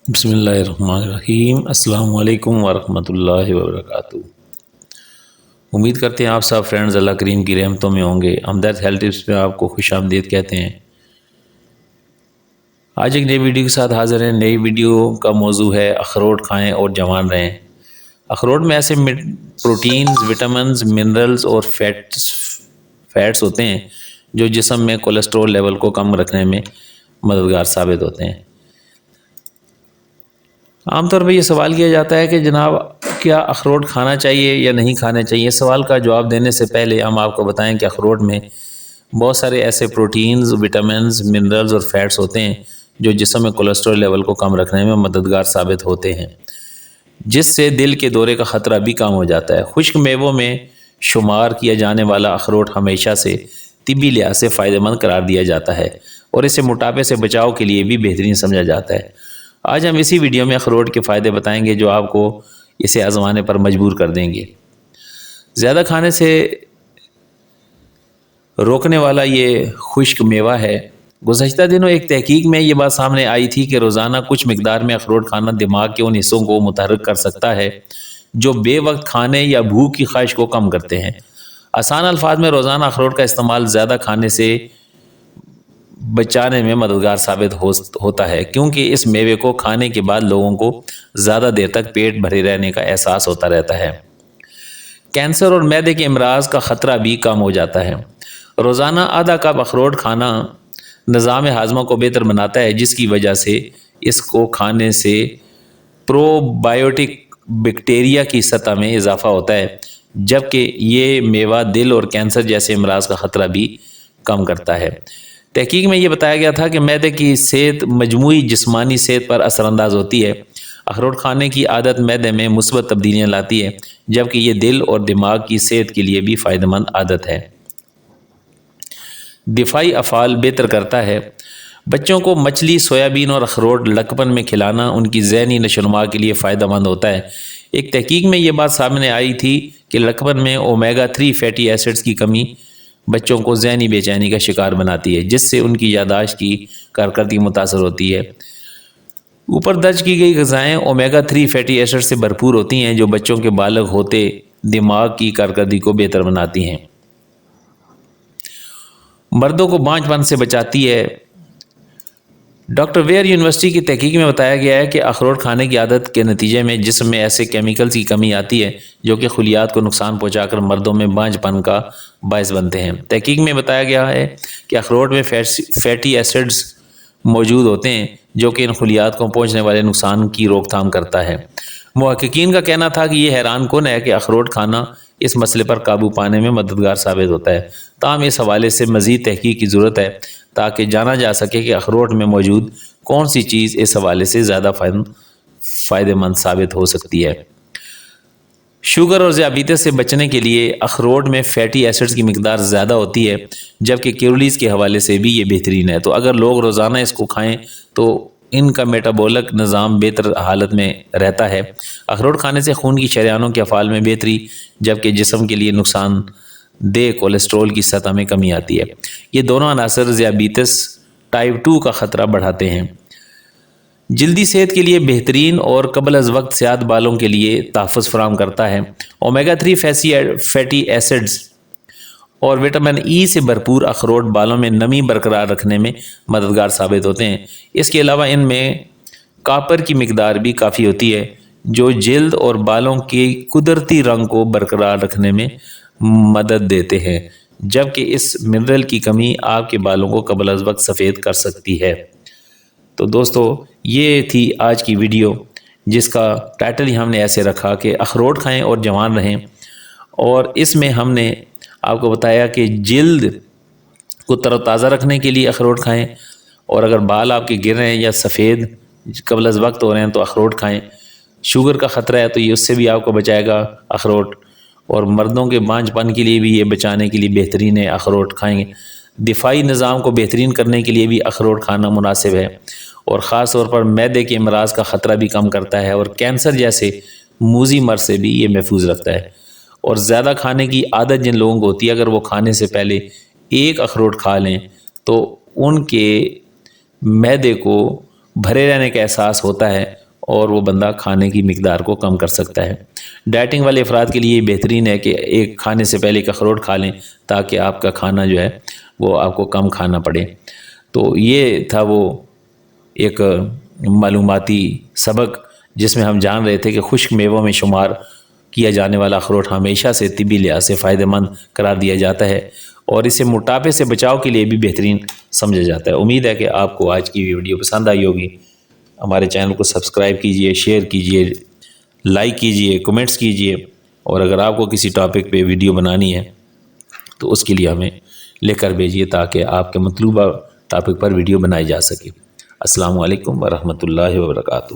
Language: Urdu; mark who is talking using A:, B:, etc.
A: بسم اللہ الرحمن الرحیم۔ السلام علیکم ورحمۃ اللہ وبرکاتہ۔ امید کرتے ہیں آپ سب فرینڈز اللہ کریم کی رحمتوں میں ہوں گے۔ ہمدرد ہیلتھ ٹپس میں آپ کو خوش آمدید کہتے ہیں۔ آج ایک نئی ویڈیو کے ساتھ حاضر ہیں۔ نئی ویڈیو کا موضوع ہے اخروٹ کھائیں اور جوان رہیں۔ اخروٹ میں ایسے پروٹینز، وٹامنز، منرلز اور فیٹس ہوتے ہیں جو جسم میں کولیسٹرول لیول کو کم رکھنے میں مددگار ثابت ہوتے ہیں۔ عام طور پہ یہ سوال کیا جاتا ہے کہ جناب کیا اخروٹ کھانا چاہیے یا نہیں کھانا چاہیے؟ اس سوال کا جواب دینے سے پہلے ہم آپ کو بتائیں کہ اخروٹ میں بہت سارے ایسے پروٹینز، وٹامنز، منرلز اور فیٹس ہوتے ہیں جو جسم میں کولیسٹرول لیول کو کم رکھنے میں مددگار ثابت ہوتے ہیں، جس سے دل کے دورے کا خطرہ بھی کم ہو جاتا ہے۔ خشک میووں میں شمار کیا جانے والا اخروٹ ہمیشہ سے طبی لحاظ سے فائدہ مند قرار دیا جاتا ہے اور اسے موٹاپے سے بچاؤ کے لیے بھی بہترین سمجھا جاتا ہے۔ آج ہم اسی ویڈیو میں اخروٹ کے فائدے بتائیں گے جو آپ کو اسے آزمانے پر مجبور کر دیں گے۔ زیادہ کھانے سے روکنے والا یہ خشک میوہ ہے۔ گزشتہ دنوں ایک تحقیق میں یہ بات سامنے آئی تھی کہ روزانہ کچھ مقدار میں اخروٹ کھانا دماغ کے ان حصوں کو متحرک کر سکتا ہے جو بے وقت کھانے یا بھوک کی خواہش کو کم کرتے ہیں۔ آسان الفاظ میں روزانہ اخروٹ کا استعمال زیادہ کھانے سے بچانے میں مددگار ثابت ہوتا ہے، کیونکہ اس میوے کو کھانے کے بعد لوگوں کو زیادہ دیر تک پیٹ بھرے رہنے کا احساس ہوتا رہتا ہے۔ کینسر اور معدے کے امراض کا خطرہ بھی کم ہو جاتا ہے۔ روزانہ آدھا کپ اخروٹ کھانا نظام ہاضمہ کو بہتر بناتا ہے، جس کی وجہ سے اس کو کھانے سے پرو بایوٹک بیکٹیریا کی سطح میں اضافہ ہوتا ہے، جبکہ یہ میوہ دل اور کینسر جیسے امراض کا خطرہ بھی کم کرتا ہے۔ تحقیق میں یہ بتایا گیا تھا کہ معدے کی صحت مجموعی جسمانی صحت پر اثر انداز ہوتی ہے۔ اخروٹ کھانے کی عادت معدے میں مثبت تبدیلیاں لاتی ہے، جبکہ یہ دل اور دماغ کی صحت کے لیے بھی فائدہ مند عادت ہے۔ دفاعی افعال بہتر کرتا ہے۔ بچوں کو مچھلی، سویابین اور اخروٹ لقمن میں کھلانا ان کی ذہنی نشوونما کے لیے فائدہ مند ہوتا ہے۔ ایک تحقیق میں یہ بات سامنے آئی تھی کہ لقمن میں اومیگا 3 فیٹی ایسڈز کی کمی بچوں کو ذہنی بے چینی کا شکار بناتی ہے، جس سے ان کی یادداشت کی کارکردگی متاثر ہوتی ہے۔ اوپر درج کی گئی غذائیں اومیگا 3 فیٹی ایسڈ سے بھرپور ہوتی ہیں جو بچوں کے بالغ ہوتے دماغ کی کارکردگی کو بہتر بناتی ہیں۔ مردوں کو بانجھ پن سے بچاتی ہے۔ ڈاکٹر ویئر یونیورسٹی کی تحقیق میں بتایا گیا ہے کہ اخروٹ کھانے کی عادت کے نتیجے میں جسم میں ایسے کیمیکلز کی کمی آتی ہے جو کہ خلیات کو نقصان پہنچا کر مردوں میں بانجھ پن کا باعث بنتے ہیں۔ تحقیق میں بتایا گیا ہے کہ اخروٹ میں فیٹی ایسڈز موجود ہوتے ہیں جو کہ ان خلیات کو پہنچنے والے نقصان کی روک تھام کرتا ہے۔ محققین کا کہنا تھا کہ یہ حیران کن ہے کہ اخروٹ کھانا اس مسئلے پر قابو پانے میں مددگار ثابت ہوتا ہے، تاہم اس حوالے سے مزید تحقیق کی ضرورت ہے تاکہ جانا جا سکے کہ اخروٹ میں موجود کون سی چیز اس حوالے سے زیادہ فائدہ مند ثابت ہو سکتی ہے۔ شوگر اور ذیابیطس سے بچنے کے لیے اخروٹ میں فیٹی ایسڈز کی مقدار زیادہ ہوتی ہے، جبکہ کیلوریز کے حوالے سے بھی یہ بہترین ہے۔ تو اگر لوگ روزانہ اس کو کھائیں تو ان کا میٹابولک نظام بہتر حالت میں رہتا ہے۔ اخروٹ کھانے سے خون کی شریانوں کے افعال میں بہتری، جبکہ جسم کے لیے نقصان دہ کولیسٹرول کی سطح میں کمی آتی ہے۔ یہ دونوں عناصر ذیابیطس ٹائپ 2 کا خطرہ بڑھاتے ہیں۔ جلدی صحت کے لیے بہترین اور قبل از وقت سیاہ بالوں کے لیے تحفظ فراہم کرتا ہے۔ اومیگا 3 فیٹی ایسڈز اور وٹامن ای سے بھرپور اخروٹ بالوں میں نمی برقرار رکھنے میں مددگار ثابت ہوتے ہیں۔ اس کے علاوہ ان میں کاپر کی مقدار بھی کافی ہوتی ہے جو جلد اور بالوں کے قدرتی رنگ کو برقرار رکھنے میں مدد دیتے ہیں، جبکہ اس منرل کی کمی آپ کے بالوں کو قبل از وقت سفید کر سکتی ہے۔ تو دوستو یہ تھی آج کی ویڈیو، جس کا ٹائٹل ہی ہم نے ایسے رکھا کہ اخروٹ کھائیں اور جوان رہیں، اور اس میں ہم نے آپ کو بتایا کہ جلد کو تر و تازہ رکھنے کے لیے اخروٹ کھائیں، اور اگر بال آپ کے گر رہے ہیں یا سفید قبل از وقت ہو رہے ہیں تو اخروٹ کھائیں۔ شوگر کا خطرہ ہے تو یہ اس سے بھی آپ کو بچائے گا اخروٹ، اور مردوں کے بانجھ پن کے لیے بھی یہ بچانے کے لیے بہترین ہے، اخروٹ کھائیں گے۔ دفاعی نظام کو بہترین کرنے کے لیے بھی اخروٹ کھانا مناسب ہے، اور خاص طور پر معدے کے امراض کا خطرہ بھی کم کرتا ہے، اور کینسر جیسے موذی مرض سے بھی یہ محفوظ رکھتا ہے۔ اور زیادہ کھانے کی عادت جن لوگوں کو ہوتی ہے، اگر وہ کھانے سے پہلے ایک اخروٹ کھا لیں تو ان کے معدے کو بھرے رہنے کا احساس ہوتا ہے، اور وہ بندہ کھانے کی مقدار کو کم کر سکتا ہے۔ ڈائٹنگ والے افراد کے لیے یہ بہترین ہے کہ ایک کھانے سے پہلے ایک اخروٹ کھا لیں تاکہ آپ کا کھانا جو ہے وہ آپ کو کم کھانا پڑے۔ تو یہ تھا وہ ایک معلوماتی سبق جس میں ہم جان رہے تھے کہ خشک میووں میں شمار کیا جانے والا اخروٹ ہمیشہ سے طبی لحاظ سے فائدہ مند قرار دیا جاتا ہے اور اسے موٹاپے سے بچاؤ کے لیے بھی بہترین سمجھا جاتا ہے۔ امید ہے کہ آپ کو آج کی ویڈیو پسند آئی ہوگی۔ ہمارے چینل کو سبسکرائب کیجئے، شیئر کیجئے، لائک کیجئے، کمنٹس کیجئے، اور اگر آپ کو کسی ٹاپک پہ ویڈیو بنانی ہے تو اس کے لیے ہمیں لکھ کر بھیجیے تاکہ آپ کے مطلوبہ ٹاپک پر ویڈیو بنائی جا سکے۔ السلام علیکم ورحمۃ اللہ وبرکاتہ۔